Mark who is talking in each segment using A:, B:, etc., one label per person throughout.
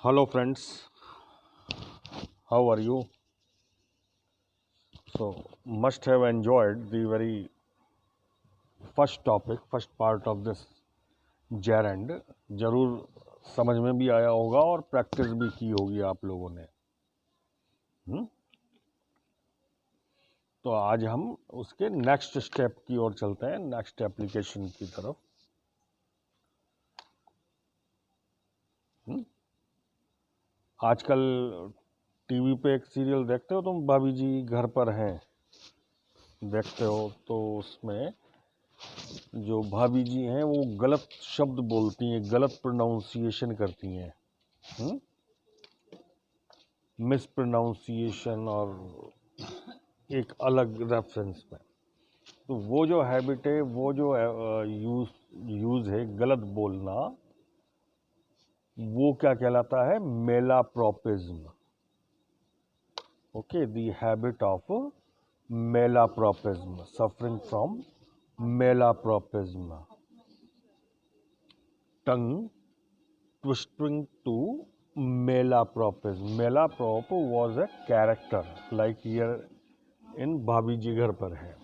A: Hello friends, how are you? So, must have enjoyed the very first topic, first part of this gerund. जरूर समझ में भी आया होगा और प्रैक्टिस भी की होगी आप लोगों ने। तो आज हम उसके नेक्स्ट स्टेप की ओर चलते हैं, नेक्स्ट एप्लीकेशन की तरफ। आजकल टीवी पे एक सीरियल देखते हो तुम, भाभी जी घर पर हैं, देखते हो तो उसमें जो भाभी जी हैं वो गलत शब्द बोलती हैं, गलत प्रोनाउंसिएशन करती हैं, मिस प्रोनाउंसिएशन और एक अलग रेफरेंस में। तो वो जो हैबिट है, वो जो यूज है गलत बोलना, वो क्या कहलाता है? मेलाप्रोपिज्म। Okay, the habit of मेलाप्रोपिज्म, suffering from मेलाप्रोपिज्म, tongue twisting to malapropism. Malaprop was a character like here in भाभी जी घर पर है।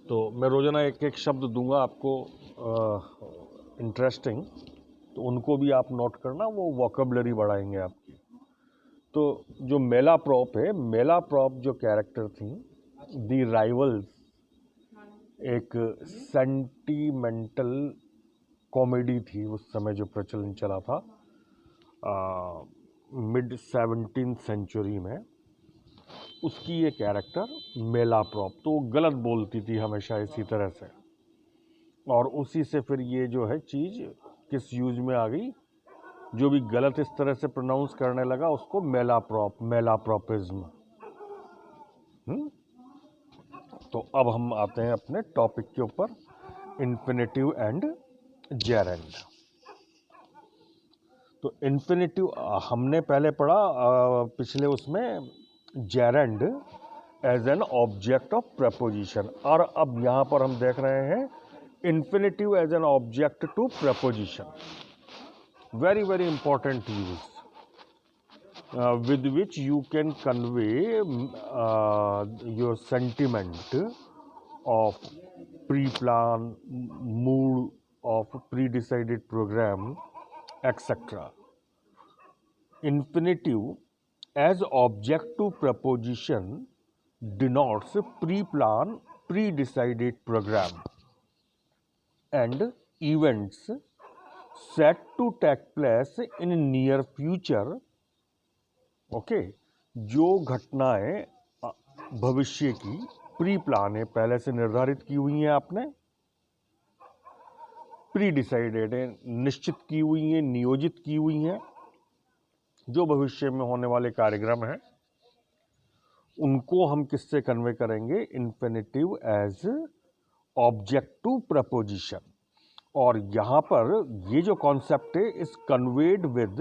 A: तो मैं रोजाना एक एक शब्द दूंगा आपको इंटरेस्टिंग, तो उनको भी आप नोट करना, वो वोकेबलरी बढ़ाएंगे आपकी। तो जो मेलाप्रॉप है, मेलाप्रॉप जो कैरेक्टर थी, दी राइवल्स एक सेंटिमेंटल कॉमेडी थी उस समय जो प्रचलन चला था मिड 17th सेंचुरी में। उसकी ये कैरेक्टर मेलाप्रॉप, तो गलत बोलती थी हमेशा इसी तरह से, और उसी से फिर ये जो है चीज़ किस यूज में आ गई, जो भी गलत इस तरह से प्रोनाउंस करने लगा उसको मेलाप्रॉप, मेलाप्रोपिज्म। तो अब हम आते हैं अपने टॉपिक के ऊपर, इन्फिनेटिव एंड जेरेंड। तो इन्फिनेटिव हमने पहले पढ़ा पिछले उसमें, gerund as an object of preposition, और अब यहाँ पर हम देख रहे हैं infinitive as an object to preposition. Very very important use with which you can convey your sentiment of pre-plan, mood of pre-decided program, etc. Infinitive as object to preposition denotes pre-plan, pre-decided program and events set to take place in near future। Okay, जो घटनाएं भविष्य की pre plan है, पहले से निर्धारित की हुई हैं आपने, प्री डिसाइडेड है, निश्चित की हुई हैं, नियोजित की हुई हैं, जो भविष्य में होने वाले कार्यक्रम हैं, उनको हम किससे कन्वे करेंगे? Infinitive as object to preposition. और यहां पर ये जो कॉन्सेप्ट है is conveyed with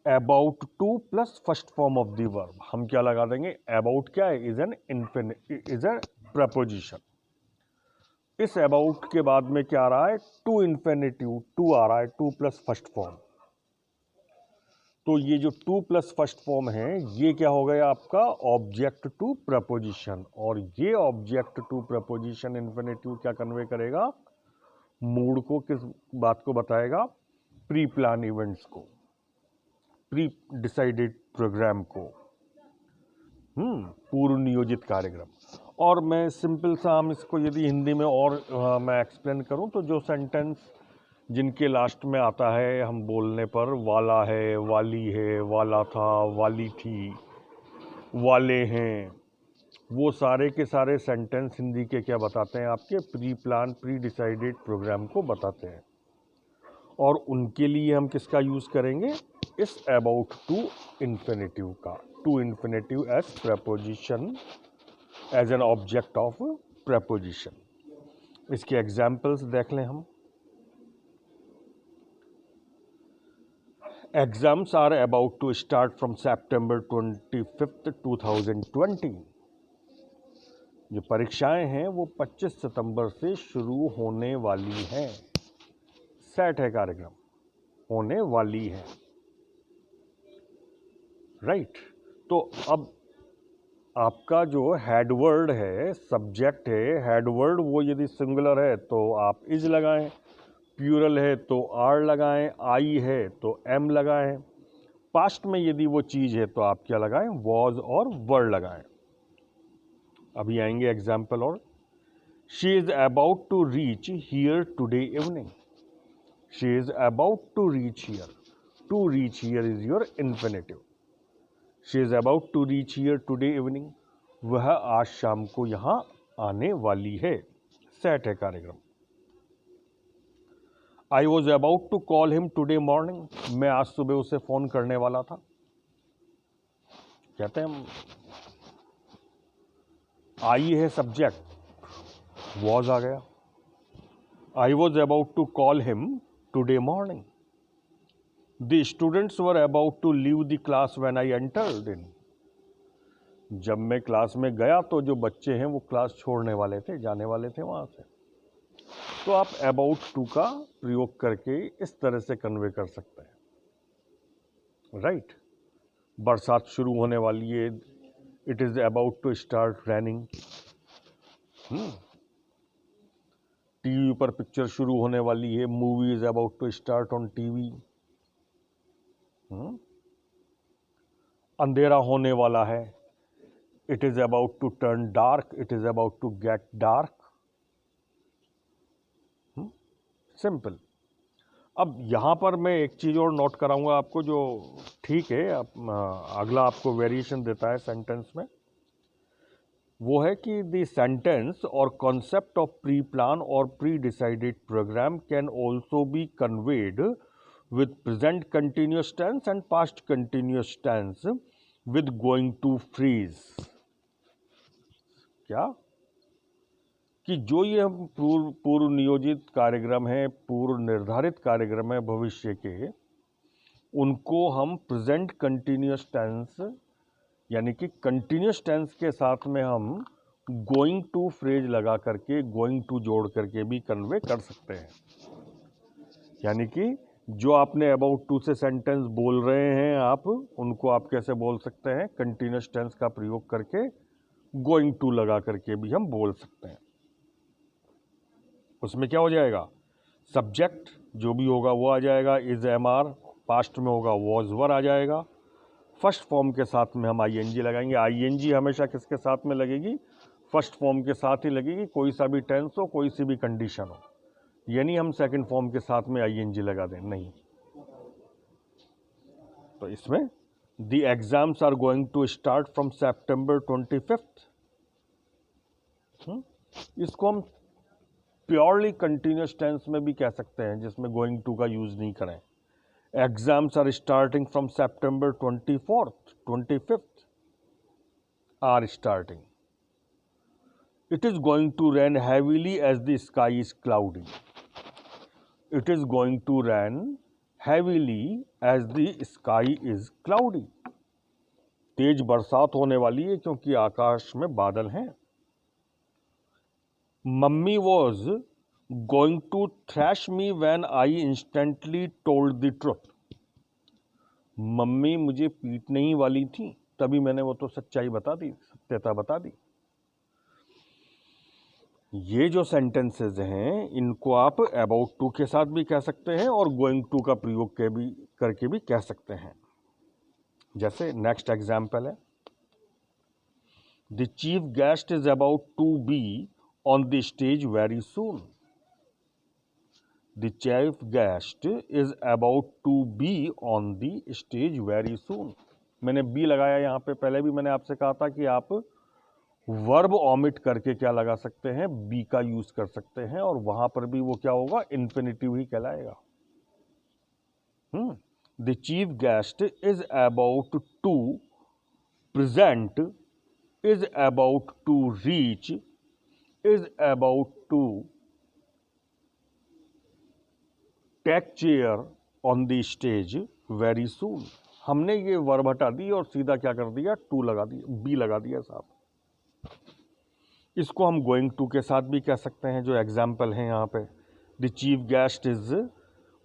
A: about to plus first form of the verb. हम क्या लगा देंगे? अबाउट क्या है? Is a preposition. इस अबाउट के बाद में क्या आ रहा है? टू इन्फिनेटिव, टू आ रहा है, टू प्लस फर्स्ट फॉर्म। तो ये जो टू प्लस फर्स्ट फॉर्म है, ये क्या हो गया आपका? Object to preposition. और ये ऑब्जेक्ट टू प्रपोजिशन इन्फिनेटिव क्या कन्वे करेगा? मूड को, किस बात को बताएगा? प्री प्लान इवेंट्स को, प्री डिसाइडेड प्रोग्राम को, पूर्व नियोजित कार्यक्रम। और मैं सिंपल सा, हम इसको यदि हिंदी में और मैं एक्सप्लेन करूं, तो जो सेंटेंस जिनके लास्ट में आता है हम बोलने पर, वाला है, वाली है, वाला था, वाली थी, वाले हैं, वो सारे के सारे सेंटेंस हिंदी के क्या बताते हैं? आपके pre plan, pre decided programme को बताते हैं। और उनके लिए हम किसका यूज करेंगे? इस अबाउट टू इन्फिनेटिव का, to infinitive as preposition, as an object of preposition. इसके एग्जाम्पल्स देख लें हम। Exams are about to start from September 25th, 2020। जो परीक्षाएं हैं वो 25 सितंबर से शुरू होने वाली हैं। सेट है कार्यक्रम, होने वाली है। राइट। तो अब आपका जो हेड वर्ड है, सब्जेक्ट है, हेड वर्ड वो यदि सिंगुलर है तो आप इज लगाएं, प्लूरल है तो आर लगाएं, आई है तो एम लगाएं, पास्ट में यदि वो चीज़ है तो आप क्या लगाएं, वॉज और वर लगाएं। अभी आएंगे एग्जाम्पल और। She is about to reach here today evening. She is about to reach here. To reach here is your infinitive. She is about to reach here today evening. वह आज शाम को यहां आने वाली है। सेट है कार्यक्रम। I was about to call him today morning. मैं आज सुबह उसे फोन करने वाला था। कहते हैं आई है सब्जेक्ट, वॉज आ गया। I was about to call him today morning. The students were about to leave the class when I entered in. जब मैं क्लास में गया तो जो बच्चे हैं वो क्लास छोड़ने वाले थे, जाने वाले थे वहां से। तो आप अबाउट टू का प्रयोग करके इस तरह से कन्वे कर सकते हैं। राइट। बरसात शुरू होने वाली है, it is about to start raining. TV पर पिक्चर शुरू होने वाली है, movie is about to start on TV. अंधेरा होने वाला है, it is about to turn dark, it is about to get dark. Simple. अब यहां पर मैं एक चीज और नोट कराऊंगा आपको, जो ठीक है अगला आपको वेरिएशन देता है सेंटेंस में, वो है कि द सेंटेंस और कॉन्सेप्ट ऑफ प्री प्लान और pre decided programme can also be conveyed with present continuous tense and past continuous tense with going to freeze। क्या कि जो ये हम पूर्व नियोजित कार्यक्रम है, पूर्व निर्धारित कार्यक्रम है भविष्य के, उनको हम प्रेजेंट कंटिन्यूस टेंस यानी कि कंटिन्यूस टेंस के साथ में हम गोइंग टू फ्रेज लगा करके, गोइंग टू जोड़ करके भी कन्वे कर सकते हैं। यानी कि जो आपने अबाउट टू से सेंटेंस बोल रहे हैं आप, उनको आप कैसे बोल सकते हैं, कंटिन्यूस टेंस का प्रयोग करके गोइंग टू लगा करके भी हम बोल सकते हैं। उसमें क्या हो जाएगा, सब्जेक्ट जो भी होगा वो आ जाएगा, इज एम आर, पास्ट में होगा वॉज वर आ जाएगा, फर्स्ट फॉर्म के साथ में हम आईएनजी लगाएंगे। आईएनजी हमेशा किसके साथ में लगेगी, फर्स्ट फॉर्म के साथ ही लगेगी, कोई सा भी टेंस हो, कोई सी भी कंडीशन हो। यानी हम सेकंड फॉर्म के साथ में आईएनजी लगा दें, नहीं। तो इसमें the exams are going to start from September 25th। इसको हम प्योरली कंटिन्यूस टेंस में भी कह सकते हैं, जिसमें गोइंग टू का यूज नहीं करें। Exams are starting from September 24th, 25th are starting. It is going to rain heavily as the sky is cloudy. It is going to rain heavily as the sky is cloudy. तेज बरसात होने वाली है क्योंकि आकाश में बादल हैं। Mummy was going to thrash me when I instantly told the truth. Mummy मुझे पीटने ही वाली थी, तभी मैंने वो तो सच्चाई बता दी, सत्यता बता दी। ये जो सेंटेंसेज हैं, इनको आप अबाउट टू के साथ भी कह सकते हैं और गोइंग टू का प्रयोग करके भी कह सकते हैं। जैसे नेक्स्ट एग्जाम्पल है, the chief guest is about to be on the stage very soon. The chief guest is about to be on the stage very soon. मैंने बी लगाया यहाँ पे, पहले भी मैंने आपसे कहा था कि आप वर्ब ऑमिट करके क्या लगा सकते हैं, बी का यूज कर सकते हैं, और वहां पर भी वो क्या होगा, इन्फिनिटिव ही कहलाएगा। The chief guest is about to present, is about to reach, is about to take chair on the stage very soon. हमने ये वर्ब हटा दी और सीधा क्या कर दिया, टू लगा दिया, बी लगा दिया साहब। इसको हम गोइंग टू के साथ भी कह सकते हैं, जो एग्जाम्पल है यहाँ पे, the chief guest is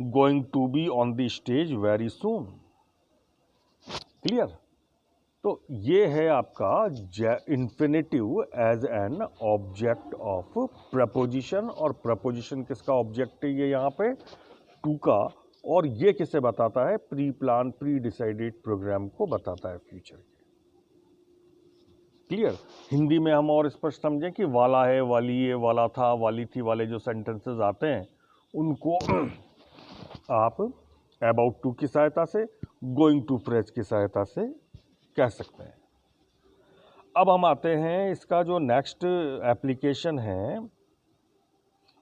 A: going to be on the stage very soon. Clear. तो ये है आपका infinitive as an object of preposition, और प्रपोजिशन किसका ऑब्जेक्ट है ये यहाँ पे टू का, और ये किसे बताता है, pre plan pre decided programme को बताता है फ्यूचर के। क्लियर। हिंदी में हम और स्पष्ट समझें कि वाला है, वाली है, वाला था, वाली थी वाले जो सेंटेंसेस आते हैं उनको आप अबाउट टू की सहायता से, गोइंग टू फ्रेज की सहायता से कह सकते हैं। अब हम आते हैं इसका जो नेक्स्ट एप्लीकेशन है,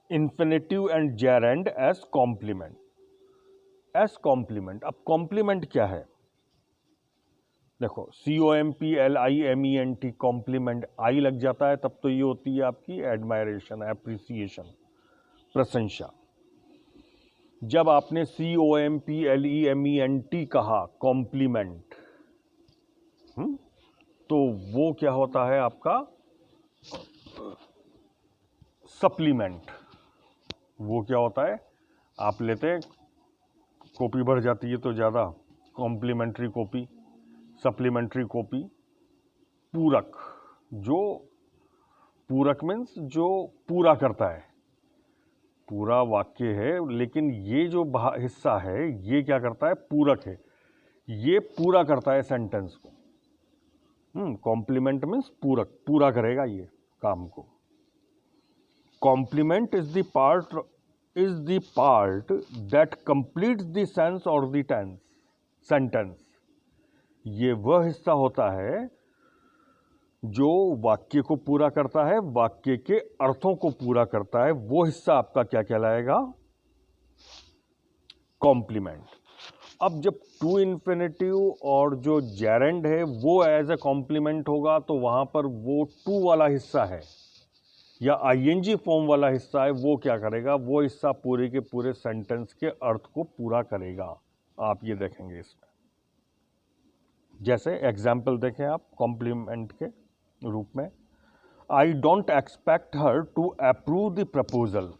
A: infinitive and gerund as complement. As complement, अब कॉम्प्लीमेंट क्या है, देखो COMPLIMENT कॉम्प्लीमेंट, आई लग जाता है तब तो ये होती है आपकी एडमायरेशन, एप्रिसिएशन, प्रशंसा। जब आपने COMPLEMENT कहा कॉम्प्लीमेंट, तो वो क्या होता है आपका सप्लीमेंट। वो क्या होता है, आप लेते कॉपी भर जाती है तो ज़्यादा, कॉम्प्लीमेंट्री कॉपी, सप्लीमेंट्री कॉपी, पूरक। जो पूरक मीन्स जो पूरा करता है, पूरा वाक्य है लेकिन ये जो हिस्सा है ये क्या करता है, पूरक है, ये पूरा करता है सेंटेंस को। कॉम्प्लीमेंट मीन्स पूरक, पूरा करेगा ये काम को। Complement is the part that completes the sense और द टेंस सेंटेंस। ये वह हिस्सा होता है जो वाक्य को पूरा करता है, वाक्य के अर्थों को पूरा करता है, वो हिस्सा आपका क्या कहलाएगा, कॉम्प्लीमेंट। अब जब टू इन्फिनेटिव और जो जेरेंड है वो एज ए कॉम्प्लीमेंट होगा तो वहां पर वो टू वाला हिस्सा है या ING फॉर्म वाला हिस्सा है, वो क्या करेगा, वो हिस्सा पूरे के पूरे सेंटेंस के अर्थ को पूरा करेगा। आप ये देखेंगे इसमें, जैसे एग्जाम्पल देखें आप कॉम्प्लीमेंट के रूप में, I don't expect her to approve the proposal.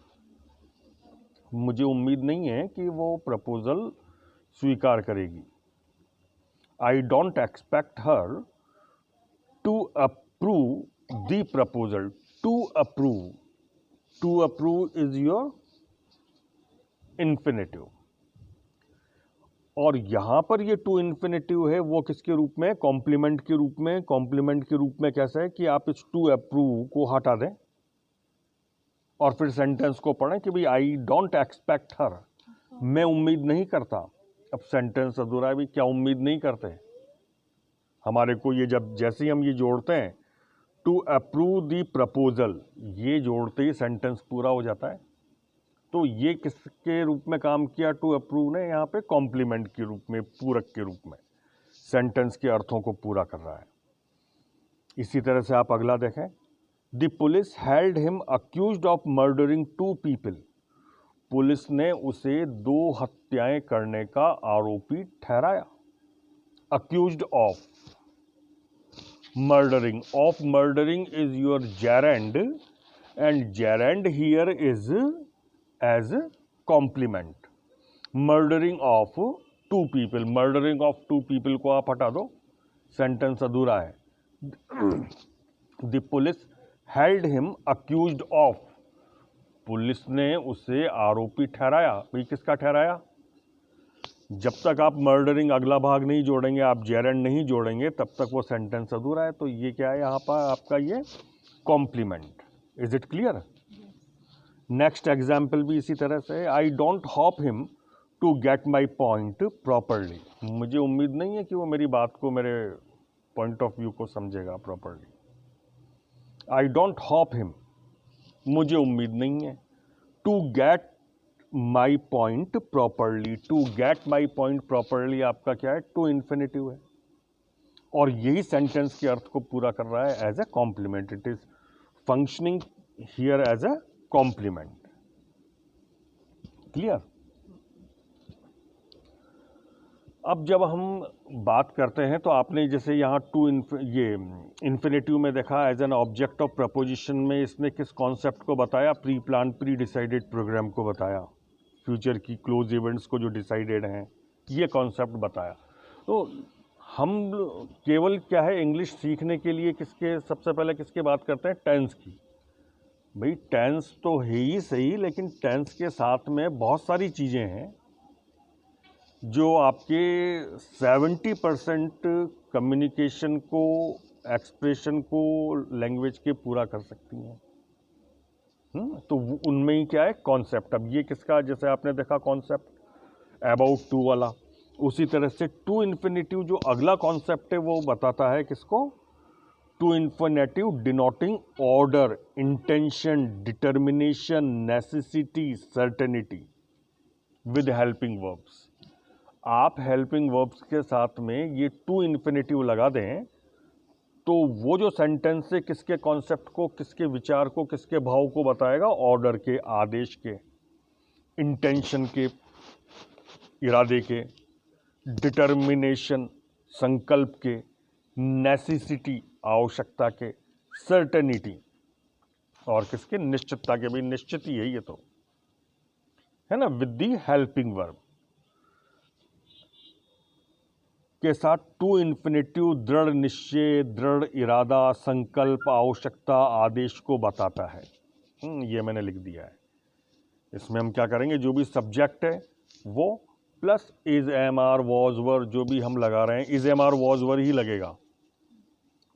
A: मुझे उम्मीद नहीं है कि वो प्रपोजल स्वीकार करेगी। I don't expect her to approve the proposal. To approve is your infinitive, और यहां पर ये टू इन्फिनेटिव है वो किसके रूप में, कॉम्प्लीमेंट के रूप में। कॉम्प्लीमेंट के रूप में कैसा है कि आप इस टू अप्रूव को हटा दें और फिर सेंटेंस को पढ़ें कि भाई आई डोंट एक्सपेक्ट हर, मैं उम्मीद नहीं करता। अब सेंटेंस अधूरा है, भी क्या उम्मीद नहीं करते हमारे को, ये जब जैसे ही हम ये जोड़ते हैं टू अप्रूव द प्रपोजल, ये जोड़ते ही सेंटेंस पूरा हो जाता है। तो ये किसके रूप में काम किया टू अप्रूव ने, यहाँ पे कॉम्प्लीमेंट के रूप में, पूरक के रूप में, सेंटेंस के अर्थों को पूरा कर रहा है। इसी तरह से आप अगला देखें, the police held him accused of murdering 2 people. Police ने उसे 2 हत्याएं करने का आरोपी ठहराया। Accused of, murdering, of murdering is your gerund, and gerund here is as complement. Murdering of 2 people, murdering of 2 people को आप हटा दो, सेंटेंस अधूरा है। The police held him accused of, police ने उसे आरोपी ठहराया। भाई किसका ठहराया, जब तक आप मर्डरिंग अगला भाग नहीं जोड़ेंगे, आप जेरेंड नहीं जोड़ेंगे, तब तक वो सेंटेंस अधूरा है। तो ये क्या है यहाँ पर आपका, ये complement. Is it clear. Next example भी इसी तरह से, I don't hope him to get my point properly. मुझे उम्मीद नहीं है कि वो मेरी बात को, मेरे पॉइंट ऑफ व्यू को समझेगा properly. I don't hope him, मुझे उम्मीद नहीं है, to get my point properly. To get my point properly आपका क्या है, टू इन्फिनेटिव है, और यही सेंटेंस के अर्थ को पूरा कर रहा है as a complement. It is functioning here as a complement. Clear. अब जब हम बात करते हैं तो आपने जैसे यहाँ ये इन्फिनेटिव में देखा as an object of preposition में इसने किस कॉन्सेप्ट को बताया, pre plan pre decided programme को बताया, फ्यूचर की क्लोज इवेंट्स को जो डिसाइडेड हैं, ये कॉन्सेप्ट बताया। तो हम केवल क्या है, इंग्लिश सीखने के लिए किसके सबसे पहले किसकी बात करते हैं? टेंस की। भाई टेंस तो है ही सही, लेकिन टेंस के साथ में बहुत सारी चीज़ें हैं जो आपके 70% कम्युनिकेशन को, एक्सप्रेशन को लैंग्वेज के पूरा कर सकती हैं। तो उनमें ही क्या है? कॉन्सेप्ट। अब ये किसका, जैसे आपने देखा कॉन्सेप्ट अबाउट टू वाला, उसी तरह से टू इन्फिनेटिव जो अगला कॉन्सेप्ट है वो बताता है किसको? To infinitive denoting order, intention, determination, necessity, certainty with helping verbs. आप हेल्पिंग वर्ब्स के साथ में ये टू इन्फिनेटिव लगा दें तो वो जो सेंटेंस है किसके कॉन्सेप्ट को, किसके विचार को, किसके भाव को बताएगा? ऑर्डर के, आदेश के, इंटेंशन के, इरादे के, डिटर्मिनेशन, संकल्प के, नेसेसिटी, आवश्यकता के, सर्टेनिटी, और किसके? निश्चितता के। भी निश्चित ही है ये तो, है ना, विद दी हेल्पिंग वर्ब के साथ टू इन्फिनेटिव दृढ़ निश्चय, दृढ़ इरादा, संकल्प, आवश्यकता, आदेश को बताता है। ये मैंने लिख दिया है। इसमें हम क्या करेंगे? जो भी सब्जेक्ट है वो plus is, am, are, was, were, जो भी हम लगा रहे हैं is, am, are, was, were ही लगेगा,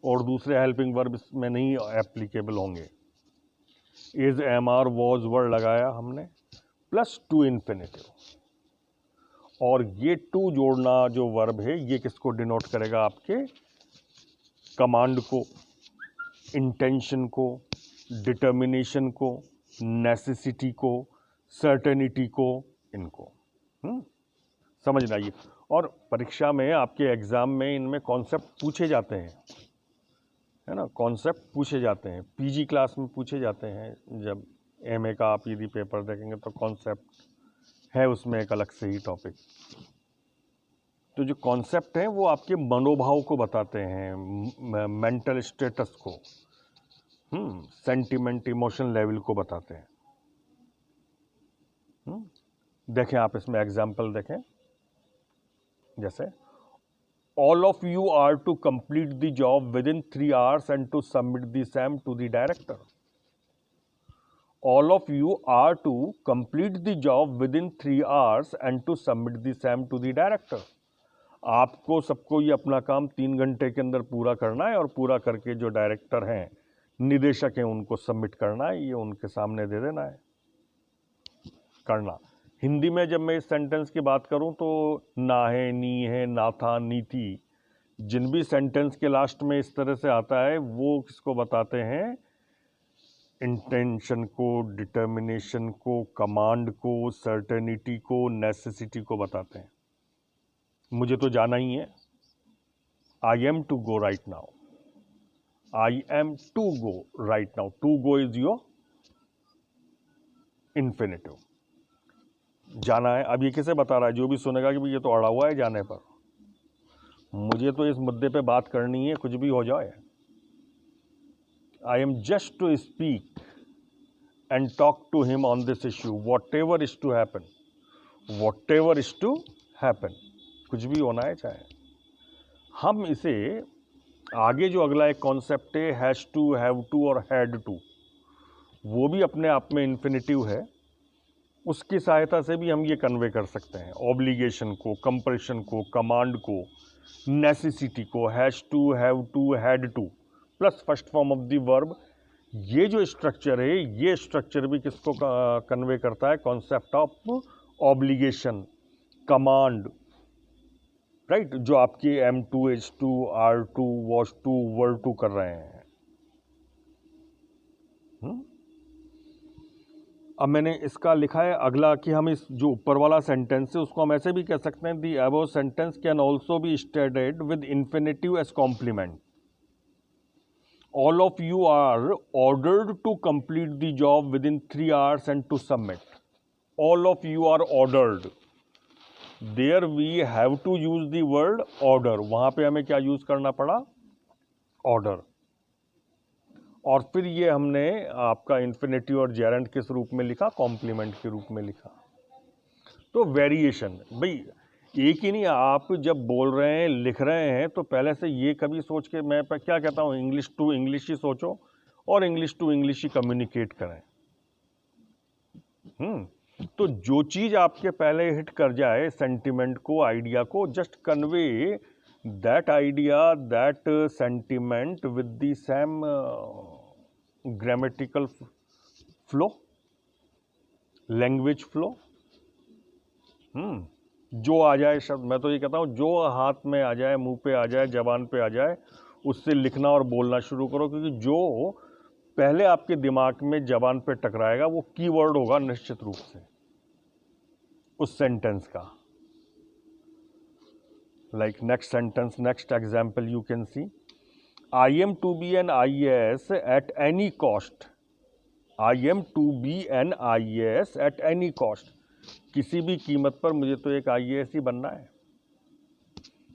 A: और दूसरे हेल्पिंग वर्ब इसमें नहीं एप्लीकेबल होंगे। Is, am, are, was, were लगाया हमने, प्लस टू इन्फिनेटिव, और ये टू जोड़ना जो वर्ब है ये किसको डिनोट करेगा? आपके कमांड को, इंटेंशन को, डिटर्मिनेशन को, नेसेसिटी को, सर्टेनिटी को, इनको समझना ये। और परीक्षा में, आपके एग्जाम में इनमें कॉन्सेप्ट पूछे जाते हैं, है ना, कॉन्सेप्ट पूछे जाते हैं। पीजी क्लास में पूछे जाते हैं। जब एमए का आप यदि पेपर देखेंगे तो कॉन्सेप्ट है उसमें एक अलग से ही टॉपिक। तो जो कॉन्सेप्ट है वो आपके मनोभाव को बताते हैं, मेंटल स्टेटस को, सेंटिमेंट, इमोशन लेवल को बताते हैं। देखें आप इसमें एग्जाम्पल देखें, जैसे all of you are to complete the job within 3 hours and to submit the same to the director. All of you are to complete the job within 3 hours and to submit the same to the director. आपको सबको ये अपना काम 3 घंटे के अंदर पूरा करना है, और पूरा करके जो डायरेक्टर हैं, निदेशक हैं, उनको सबमिट करना है, ये उनके सामने दे देना है, करना। हिंदी में जब मैं इस सेंटेंस की बात करूं तो ना है, नी है, ना था, नी थी, जिन भी सेंटेंस के लास्ट में इस तरह से आता है वो किसको बताते हैं? इंटेंशन को, डिटर्मिनेशन को, कमांड को, सर्टेनिटी को, नेसेसिटी को बताते हैं। मुझे तो जाना ही है। I am to go right now, I am to go right now, to go is your infinitive, जाना है। अब ये किसे बता रहा है? जो भी सुनेगा कि भाई ये तो अड़ा हुआ है जाने पर। मुझे तो इस मुद्दे पे बात करनी है, कुछ भी हो जाए। I am just to speak and talk to him on this issue, whatever is to happen, whatever is to happen, कुछ भी होना है चाहे। हम इसे आगे जो अगला एक कॉन्सेप्ट है, हैज टू, हैव टू और हैड टू, वो भी अपने आप में इन्फिनेटिव है। उसकी सहायता से भी हम ये कन्वे कर सकते हैं ऑब्लिगेशन को, कंपल्शन को, कमांड को, नेसेसिटी को, has to, have to, had to plus first form of the verb. ये जो स्ट्रक्चर है, ये स्ट्रक्चर भी किसको कन्वे करता है? Concept of obligation, command, right, जो आपके M2, H2, R2, was to, were to कर रहे हैं। अब मैंने इसका लिखा है अगला कि हम इस जो ऊपर वाला सेंटेंस है उसको हम ऐसे भी कह सकते हैं, the above sentence can also be stated with infinitive as complement. All of you are ordered to complete the job within 3 hours and to submit. All of you are ordered. There we have to use the word order. वहाँ पे हमें क्या use करना पड़ा? Order. और फिर ये हमने आपका इन्फिनेटिव और जेरेंट किस रूप में लिखा? कॉम्प्लीमेंट के रूप में लिखा। तो वेरिएशन, भाई एक ही नहीं, आप जब बोल रहे हैं लिख रहे हैं तो पहले से ये कभी सोच के, मैं क्या कहता हूँ, इंग्लिश टू इंग्लिश ही सोचो और इंग्लिश टू इंग्लिश ही कम्युनिकेट करें। तो जो चीज आपके पहले हिट कर जाए, सेंटिमेंट को, आइडिया को, just convey that idea, that sentiment with the same grammatical flow, language flow. जो आ जाए शब्द, मैं तो ये कहता हूँ जो हाथ में आ जाए, मुंह पे आ जाए, जबान पे आ जाए, उससे लिखना और बोलना शुरू करो, क्योंकि जो पहले आपके दिमाग में जबान पे टकराएगा वो कीवर्ड होगा निश्चित रूप से उस सेंटेंस का। Like next sentence, next example you can see, I am to be an IAS at any cost. I am to be an IAS at any cost. किसी भी कीमत पर मुझे तो एक IAS ही बनना है।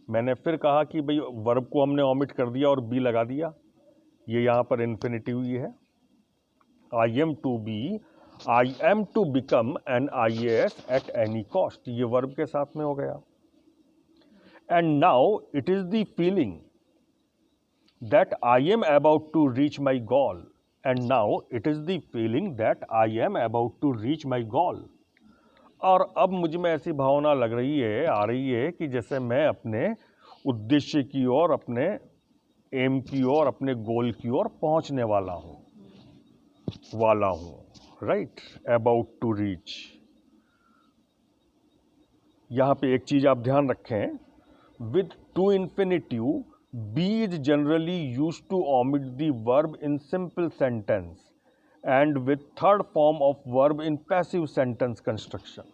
A: मैंने फिर कहा कि भाई वर्ब को हमने ओमिट कर दिया और बी लगा दिया, ये यहां पर इन्फिनिटिव ही है। I am to become an IAS at any cost, ये वर्ब के साथ में हो गया। And now it is the feeling that I am about to reach my goal. And now it is the feeling that I am about to reach my goal. और अब मुझ में ऐसी भावना लग रही है, आ रही है कि जैसे मैं अपने उद्देश्य की ओर, अपने एम की ओर, अपने गोल की ओर पहुंचने वाला हूं, राइट, अबाउट टू रीच। यहां पे एक चीज आप ध्यान रखें, with to infinitive, be is generally used to omit the verb in simple sentence and with third form of verb in passive sentence construction।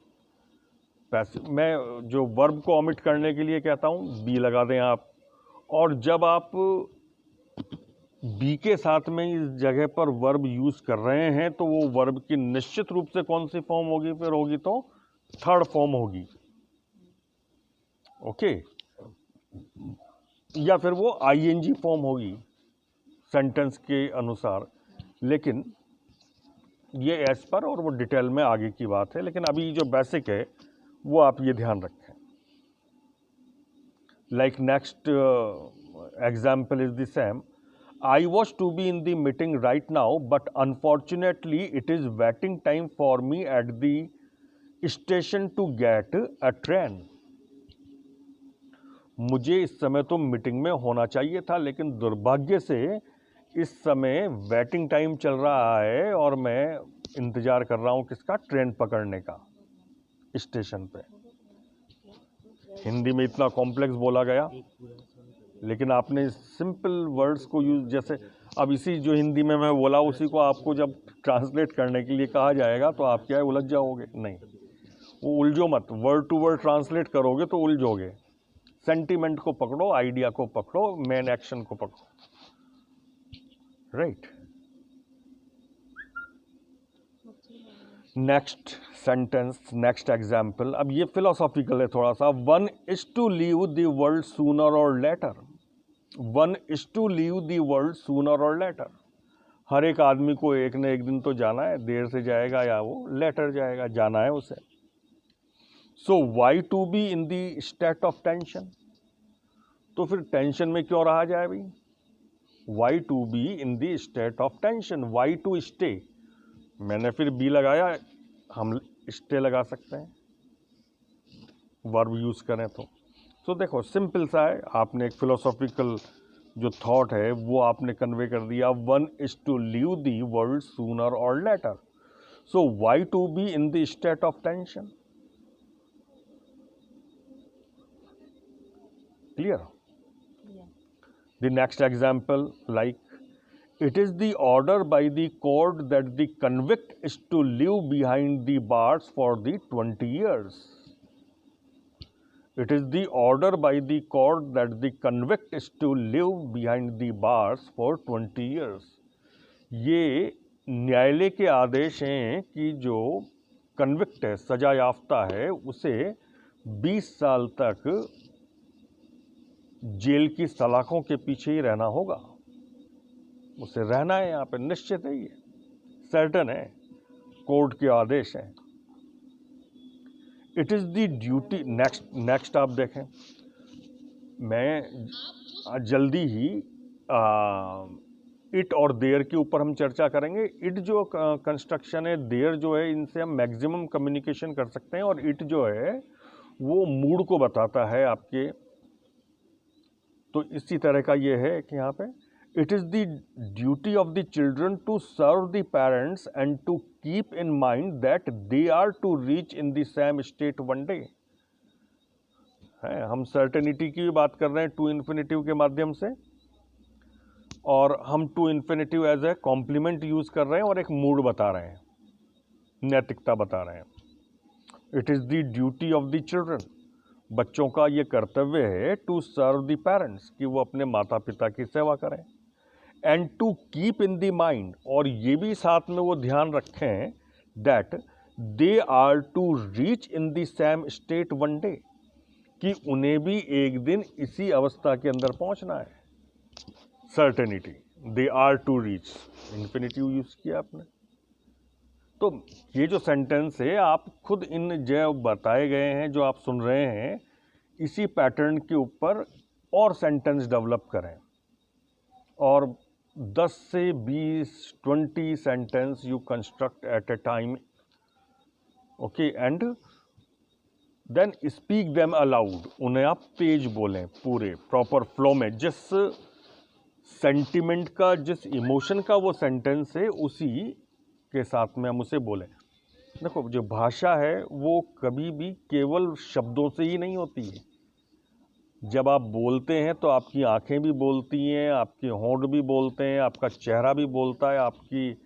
A: Passive, मैं जो वर्ब को ओमिट करने के लिए कहता हूं बी लगा दें आप, और जब आप बी के साथ में इस जगह पर वर्ब यूज कर रहे हैं तो वो वर्ब की निश्चित रूप से कौन सी फॉर्म होगी, फिर होगी तो थर्ड फॉर्म होगी, ओके, या फिर वो ING फॉर्म होगी सेंटेंस के अनुसार। लेकिन ये एज पर, और वो डिटेल में आगे की बात है, लेकिन अभी जो बेसिक है वो आप ये ध्यान रखें। Like next example is the same, I was to be in the meeting right now but unfortunately it is waiting time for me at the station to get a train. मुझे इस समय तो मीटिंग में होना चाहिए था, लेकिन दुर्भाग्य से इस समय वेटिंग टाइम चल रहा है और मैं इंतजार कर रहा हूं किसका, ट्रेन पकड़ने का स्टेशन पे। हिंदी में इतना कॉम्प्लेक्स बोला गया, लेकिन आपने सिंपल वर्ड्स को यूज, जैसे अब इसी जो हिंदी में मैं बोला उसी को आपको जब ट्रांसलेट करने के लिए कहा जाएगा तो आप क्या है, उलझ जाओगे। नहीं, वो उलझो मत, वर्ड टू वर्ड ट्रांसलेट करोगे तो उलझोगे। सेंटिमेंट को पकड़ो, आइडिया को पकड़ो, मेन एक्शन को पकड़ो, right. Next sentence, next example, अब ये फिलोसॉफिकल है थोड़ा सा। One is to leave the world sooner or later. One is to leave the world sooner or later. हर एक आदमी को एक न एक दिन तो जाना है, देर से जाएगा या वो लेटर जाएगा, जाना है उसे। So why to be in the state of tension, तो फिर टेंशन में क्यों रहा जाए भाई। Why to be in the state of tension, why to stay, मैंने फिर बी लगाया, हम स्टे लगा सकते हैं वर्ब यूज करें तो देखो सिंपल सा है, आपने एक फिलोसॉफिकल जो थॉट है वो आपने कन्वे कर दिया। One is to leave the world sooner or later, so why to be in the state of tension. Clear? The next example, like it is the order by the court that the convict is to live behind the bars for the 20 years. It is the order by the court that the convict is to live behind the bars for 20 years. ये न्यायालय के आदेश हैं कि जो convict है, सजा याफ्ता है, उसे 20 साल तक जेल की सलाखों के पीछे ही रहना होगा, उसे रहना है यहाँ पे, निश्चित है, ये सर्टन है, कोर्ट के आदेश हैं। It is the duty, next आप देखें, मैं जल्दी ही इट और देयर के ऊपर हम चर्चा करेंगे। इट जो कंस्ट्रक्शन है, देयर जो है, इनसे हम मैक्सिमम कम्युनिकेशन कर सकते हैं, और इट जो है वो मूड को बताता है आपके। तो इसी तरह का ये है कि यहाँ पे it is the duty of the children to serve the parents and to keep in mind that they are to reach in the same state one day. है, हम सर्टेनिटी की भी बात कर रहे हैं टू इन्फिनिटिव के माध्यम से, और हम to infinitive as a complement use कर रहे हैं और एक मूड बता रहे हैं, नैतिकता बता रहे हैं। It is the duty of the children, बच्चों का ये कर्तव्य है टू सर्व द पेरेंट्स, कि वो अपने माता पिता की सेवा करें, and to keep in the mind, और ये भी साथ में वो ध्यान रखें that they are to reach in the same state one day, कि उन्हें भी एक दिन इसी अवस्था के अंदर पहुंचना है। Certainty, they are to reach, infinitive use किया आपने। तो ये जो सेंटेंस है, आप खुद इन जो बताए गए हैं, जो आप सुन रहे हैं, इसी पैटर्न के ऊपर और सेंटेंस डेवलप करें, और 10 से 20 sentence you construct at a time, okay, and then speak them aloud, उन्हें आप तेज बोलें, पूरे प्रॉपर फ्लो में, जिस सेंटिमेंट का, जिस इमोशन का वो सेंटेंस है, उसी के साथ में हम उसे बोलें। देखो, जो भाषा है वो कभी भी केवल शब्दों से ही नहीं होती है। जब आप बोलते हैं तो आपकी आंखें भी बोलती हैं, आपके होंठ भी बोलते हैं, आपका चेहरा भी बोलता है, आपकी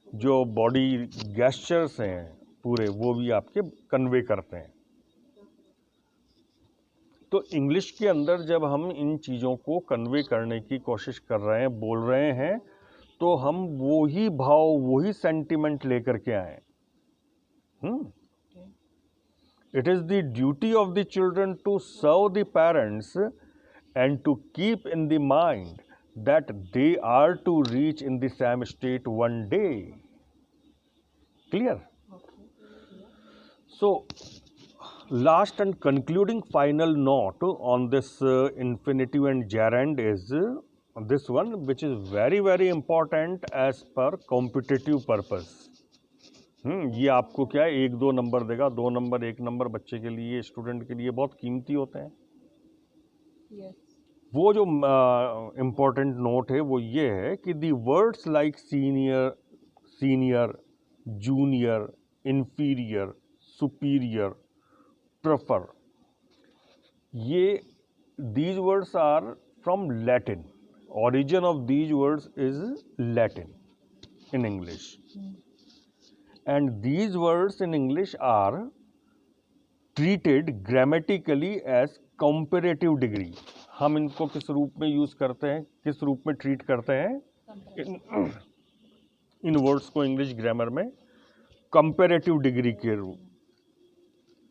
A: जो बॉडी गेस्चर्स हैं पूरे, वो भी आपके कन्वे करते हैं। तो इंग्लिश के अंदर जब हम इन चीज़ों को कन्वे करने की कोशिश कर रहे हैं, बोल रहे हैं, तो हम वो ही भाव, वही सेंटिमेंट लेकर के आए। It is the duty of the children to serve the parents and to keep in the mind that they are to reach in the same state one day. Clear? So last and concluding final note on this infinitive and gerund is this one, which is very very important as per competitive purpose. ये आपको क्या है, 1-2 number देगा, 2 number 1 number बच्चे के लिए, student के लिए बहुत कीमती होते हैं। yes. वो जो इम्पोर्टेंट नोट है वो ये है कि the words like senior, junior, inferior, superior, prefer, ये these words are from Latin. Origin of these words is Latin in English, and these words in English are treated grammatically as comparative degree. हम इनको किस रूप में use करते हैं, किस रूप में ट्रीट करते हैं इन वर्ड्स को इंग्लिश ग्रामर में? कंपेरेटिव डिग्री के रूप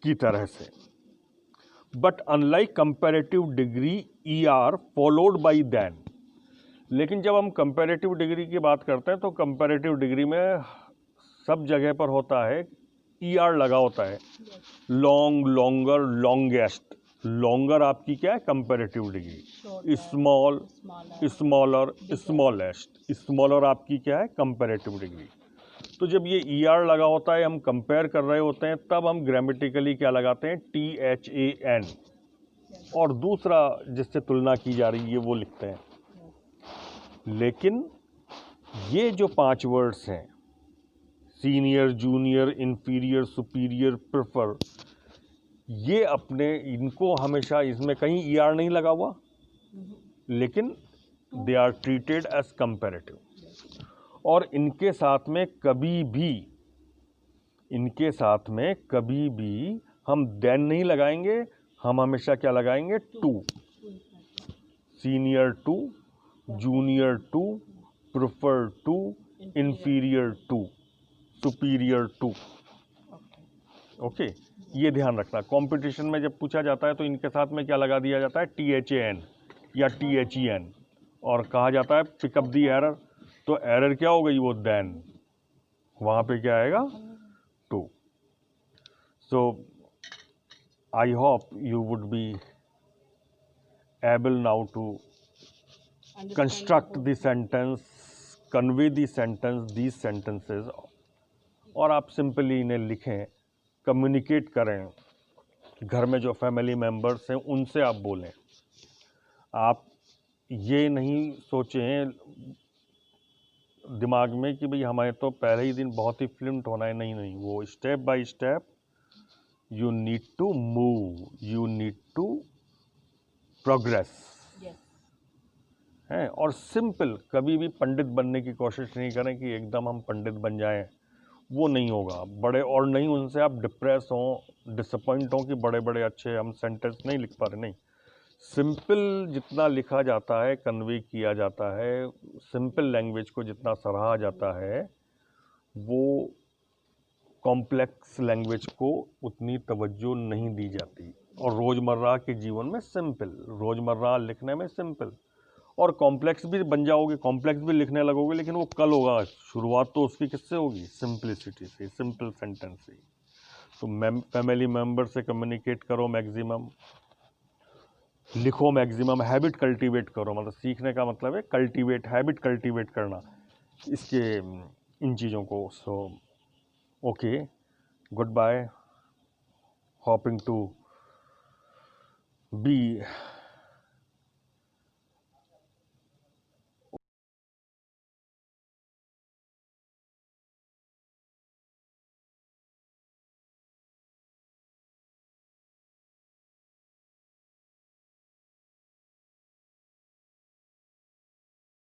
A: की तरह से। But unlike comparative degree ER followed by than, लेकिन जब हम कंपेरेटिव डिग्री की बात करते हैं तो कंपेरेटिव डिग्री में सब जगह पर होता है ER लगा होता है। Long, longer, longest. लॉन्गर आपकी क्या है? Comparative degree. Small, smaller, smallest. Smaller आपकी क्या है? Comparative degree. तो जब ये ER लगा होता है, हम कंपेयर कर रहे होते हैं, तब हम ग्रामेटिकली क्या लगाते हैं? THAN, और दूसरा जिससे तुलना की जा रही है वो लिखते हैं। लेकिन ये जो 5 वर्ड्स हैं, senior, junior, inferior, superior, prefer, ये अपने इनको हमेशा, इसमें कहीं ER नहीं लगा हुआ, लेकिन they are treated as comparative. और इनके साथ में कभी भी हम देन नहीं लगाएंगे, हम हमेशा क्या लगाएंगे? To. Senior to, junior to, prefer to, inferior to, superior to. Okay, ये ध्यान रखना। कंपटीशन में जब पूछा जाता है तो इनके साथ में क्या लगा दिया जाता है? THAN या THEN, और कहा जाता है पिकअप दी एरर। तो एरर क्या हो गई? वो देन, वहाँ पे क्या आएगा? To. So I hope you would be able now to construct the sentence, convey the sentence, these sentences, और आप सिंपली इन्हें लिखें, कम्युनिकेट करें। घर में जो फैमिली मेम्बर्स हैं उनसे आप बोलें। आप ये नहीं सोचें दिमाग में कि भाई हमारे तो पहले ही दिन बहुत ही फ्लिंट होना है, नहीं, वो step by step you need to move, you need to progress है। और सिंपल, कभी भी पंडित बनने की कोशिश नहीं करें कि एकदम हम पंडित बन जाएं, वो नहीं होगा। बड़े और नहीं उनसे आप डिप्रेस हों, डिसअपॉइंट हों कि बड़े बड़े अच्छे हम सेंटेंस नहीं लिख पा रहे, नहीं। सिंपल जितना लिखा जाता है, कन्वे किया जाता है, सिंपल लैंग्वेज को जितना सराहा जाता है, वो कॉम्प्लेक्स लैंग्वेज को उतनी तवज्जो नहीं दी जाती। और रोज़मर्रा के जीवन में सिंपल, रोज़मर्रा लिखने में सिंपल, और कॉम्प्लेक्स भी बन जाओगे, कॉम्प्लेक्स भी लिखने लगोगे, लेकिन वो कल होगा। शुरुआत तो उसकी किससे होगी? सिंप्लिसिटी से, सिंपल सेंटेंस से। तो फैमिली मेम्बर से कम्युनिकेट करो मैक्सिमम, लिखो मैक्सिमम, हैबिट कल्टीवेट करो। मतलब सीखने का मतलब है कल्टीवेट, हैबिट कल्टीवेट करना इसके, इन चीज़ों को। So okay, goodbye, hoping to B